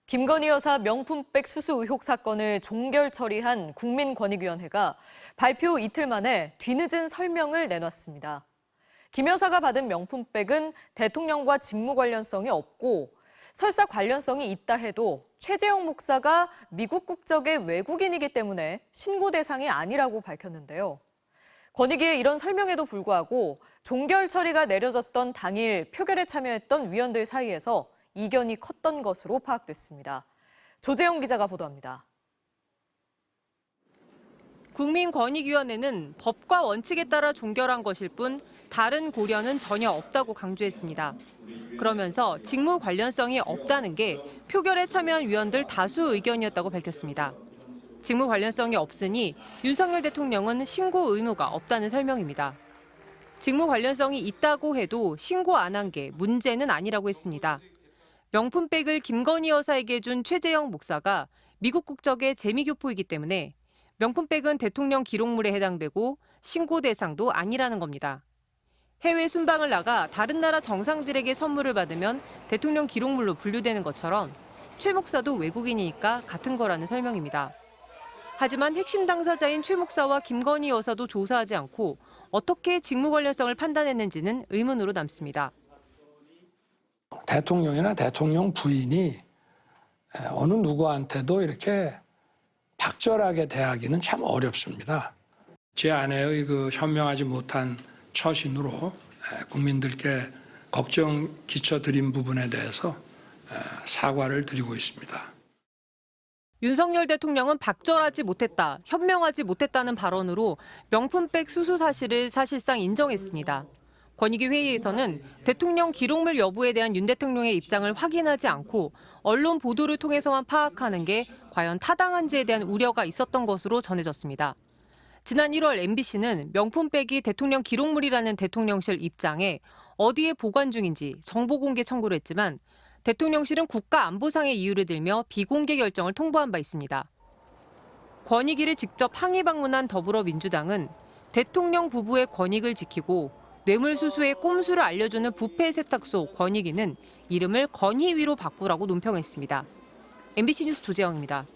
김건희 여사 명품백 수수 의혹 사건을 종결 처리한 국민권익위원회가 발표 이틀 만에 뒤늦은 설명을 내놨습니다. 김 여사가 받은 명품백은 대통령과 직무 관련성이 없고 설사 관련성이 있다 해도 최재형 목사가 미국 국적의 외국인이기 때문에 신고 대상이 아니라고 밝혔는데요. 권익위의 이런 설명에도 불구하고 종결 처리가 내려졌던 당일 표결에 참여했던 위원들 사이에서 이견이 컸던 것으로 파악됐습니다. 조재영 기자가 보도합니다. 국민권익위원회는 법과 원칙에 따라 종결한 것일 뿐 다른 고려는 전혀 없다고 강조했습니다. 그러면서 직무 관련성이 없다는 게 표결에 참여한 위원들 다수 의견이었다고 밝혔습니다. 직무 관련성이 없으니 윤석열 대통령은 신고 의무가 없다는 설명입니다. 직무 관련성이 있다고 해도 신고 안 한 게 문제는 아니라고 했습니다. 명품백을 김건희 여사에게 준 최재형 목사가 미국 국적의 재미교포이기 때문에 명품백은 대통령 기록물에 해당되고 신고 대상도 아니라는 겁니다. 해외 순방을 나가 다른 나라 정상들에게 선물을 받으면 대통령 기록물로 분류되는 것처럼 최 목사도 외국인이니까 같은 거라는 설명입니다. 하지만 핵심 당사자인 최 목사와 김건희 여사도 조사하지 않고 어떻게 직무 관련성을 판단했는지는 의문으로 남습니다. 대통령이나 대통령 부인이 어느 누구한테도 이렇게 박절하게 대하기는 참 어렵습니다. 제 아내의 그 현명하지 못한 처신으로 국민들께 걱정 끼쳐드린 부분에 대해서 사과를 드리고 있습니다. 윤석열 대통령은 박절하지 못했다, 현명하지 못했다는 발언으로 명품백 수수 사실을 사실상 인정했습니다. 권익위 회의에서는 대통령 기록물 여부에 대한 윤 대통령의 입장을 확인하지 않고 언론 보도를 통해서만 파악하는 게 과연 타당한지에 대한 우려가 있었던 것으로 전해졌습니다. 지난 1월 MBC는 명품백이 대통령 기록물이라는 대통령실 입장에 어디에 보관 중인지 정보 공개 청구를 했지만 대통령실은 국가안보상의 이유를 들며 비공개 결정을 통보한 바 있습니다. 권익위를 직접 항의 방문한 더불어민주당은 대통령 부부의 권익을 지키고 뇌물수수의 꼼수를 알려주는 부패세탁소 권익위는 이름을 건희위로 바꾸라고 논평했습니다. MBC 뉴스 조재영입니다.